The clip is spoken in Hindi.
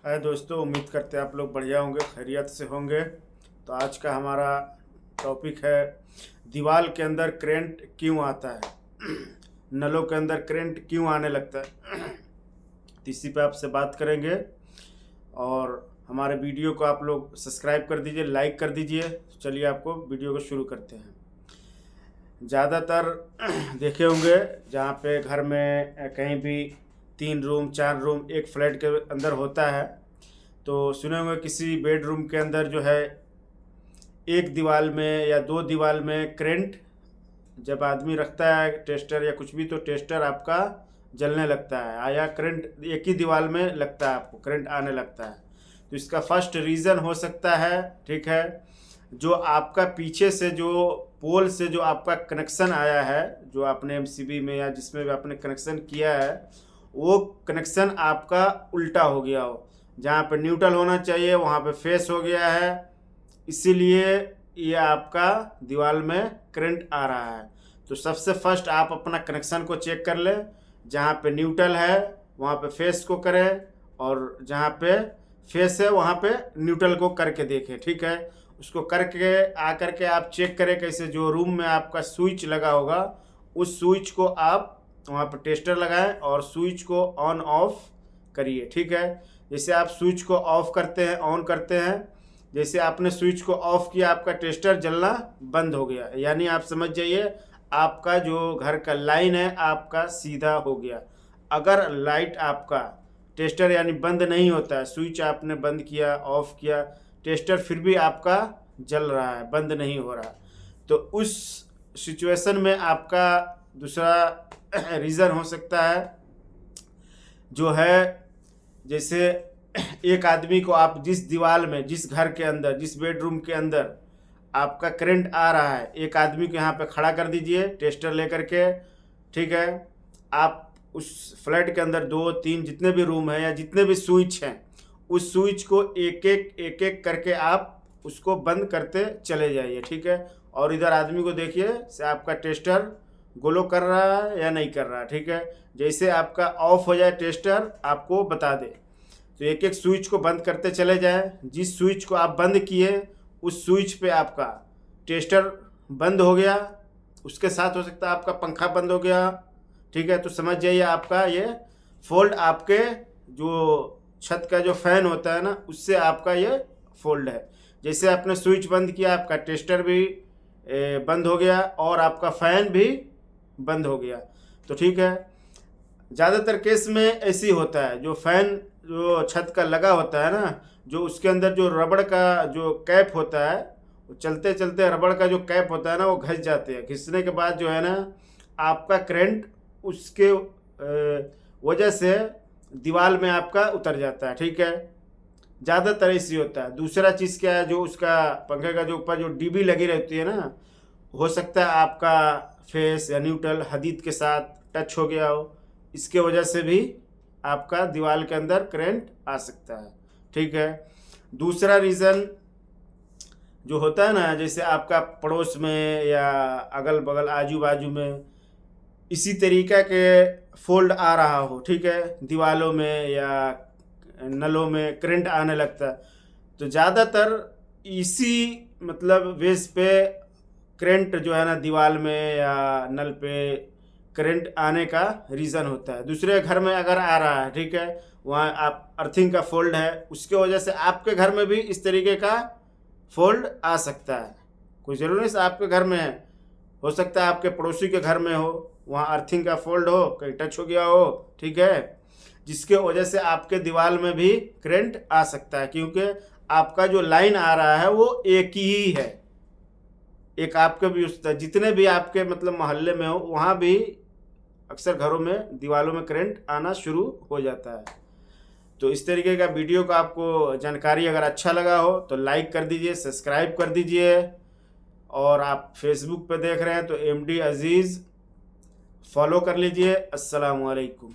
हाय दोस्तों, उम्मीद करते हैं आप लोग बढ़िया होंगे, खैरियत से होंगे। तो आज का हमारा टॉपिक है दीवार के अंदर करंट क्यों आता है, नलों के अंदर करंट क्यों आने लगता है। तो इसी पे आपसे बात करेंगे। और हमारे वीडियो को आप लोग सब्सक्राइब कर दीजिए, लाइक कर दीजिए। तो चलिए आपको वीडियो को शुरू करते हैं। ज़्यादातर देखे होंगे जहाँ पे घर में कहीं भी 3 रूम 4 रूम एक फ्लैट के अंदर होता है, तो सुने होंगे किसी बेडरूम के अंदर जो है एक दीवार में या 2 दीवार में करंट जब आदमी रखता है टेस्टर या कुछ भी, तो टेस्टर आपका जलने लगता है, या करंट एक ही दीवार में लगता है, आपको करंट आने लगता है। तो इसका फर्स्ट रीज़न हो सकता है, ठीक है, जो आपका पीछे से जो पोल से जो आपका कनेक्शन आया है, जो आपने एमसीबी में या जिसमें भी आपने कनेक्शन किया है, वो कनेक्शन आपका उल्टा हो गया हो। जहाँ पे न्यूट्रल होना चाहिए वहाँ पे फेस हो गया है, इसीलिए ये आपका दीवार में करंट आ रहा है। तो सबसे फर्स्ट आप अपना कनेक्शन को चेक कर लें, जहाँ पे न्यूट्रल है वहाँ पे फेस को करें, और जहाँ पे फेस है वहाँ पे न्यूट्रल को करके देखें, ठीक है। उसको करके आकर के आप चेक करें कैसे, जो रूम में आपका स्विच लगा होगा उस स्विच को आप वहाँ पर टेस्टर लगाएं और स्विच को ऑन ऑफ करिए, ठीक है। जैसे आप स्विच को ऑफ करते हैं, ऑन करते हैं, जैसे आपने स्विच को ऑफ किया आपका टेस्टर जलना बंद हो गया, यानी आप समझ जाइए आपका जो घर का लाइन है आपका सीधा हो गया। अगर लाइट आपका टेस्टर यानी बंद नहीं होता है, स्विच आपने बंद किया ऑफ किया, टेस्टर फिर भी आपका जल रहा है, बंद नहीं हो रहा, तो उस सिचुएशन में आपका दूसरा रीज़न हो सकता है जो है, जैसे एक आदमी को आप जिस दीवार में, जिस घर के अंदर, जिस बेडरूम के अंदर आपका करंट आ रहा है, एक आदमी को यहाँ पे खड़ा कर दीजिए टेस्टर लेकर के, ठीक है। आप उस फ्लैट के अंदर 2-3 जितने भी रूम हैं या जितने भी स्विच हैं, उस स्विच को एक एक करके आप उसको बंद करते चले जाइए, ठीक है। और इधर आदमी को देखिए से आपका टेस्टर ग्लो कर रहा है या नहीं कर रहा है, ठीक है। जैसे आपका ऑफ हो जाए टेस्टर आपको बता दे, तो एक एक स्विच को बंद करते चले जाएं। जिस स्विच को आप बंद किए उस स्विच पे आपका टेस्टर बंद हो गया, उसके साथ हो सकता है आपका पंखा बंद हो गया, ठीक है। तो समझ जाइए आपका ये फॉल्ट आपके जो छत का जो फैन होता है ना, उससे आपका ये फॉल्ट है। जैसे आपने स्विच बंद किया आपका टेस्टर भी बंद हो गया और आपका फैन भी बंद हो गया, तो ठीक है। ज़्यादातर केस में ऐसी होता है, जो फैन जो छत का लगा होता है ना, जो उसके अंदर जो रबड़ का जो कैप होता है, वो चलते चलते रबड़ का जो कैप होता है ना वो घिस जाते हैं। घिसने के बाद जो है ना आपका करंट उसके वजह से दीवार में आपका उतर जाता है, ठीक है। ज़्यादातर ऐसी होता है। दूसरा चीज़ क्या है, जो उसका पंखे का जो ऊपर जो डीबी लगी रहती है ना, हो सकता है आपका फेस या न्यूट्रल हदीद के साथ टच हो गया हो, इसके वजह से भी आपका दीवार के अंदर करंट आ सकता है, ठीक है। दूसरा रीज़न जो होता है ना, जैसे आपका पड़ोस में या अगल बगल आजू बाजू में इसी तरीका के फोल्ड आ रहा हो, ठीक है, दीवारों में या नलों में करंट आने लगता है, तो ज़्यादातर इसी मतलब बेस पे करंट जो है ना दीवार में या नल पे करंट आने का रीज़न होता है। दूसरे घर में अगर आ रहा है, ठीक है, वहाँ आप अर्थिंग का फोल्ड है, उसके वजह से आपके घर में भी इस तरीके का फोल्ड आ सकता है। कोई ज़रूरी नहीं आपके घर में है, हो सकता है आपके पड़ोसी के घर में हो, वहाँ अर्थिंग का फोल्ड हो, कहीं टच हो गया हो, ठीक है, जिसके वजह से आपके दीवार में भी करंट आ सकता है, क्योंकि आपका जो लाइन आ रहा है वो एक ही है। एक आपके भी उस जितने भी आपके मतलब मोहल्ले में हो वहाँ भी अक्सर घरों में दीवारों में करंट आना शुरू हो जाता है। तो इस तरीके का वीडियो का आपको जानकारी अगर अच्छा लगा हो तो लाइक कर दीजिए, सब्सक्राइब कर दीजिए, और आप फेसबुक पे देख रहे हैं तो MD अजीज़ फॉलो कर लीजिए। अस्सलामु अलैकुम।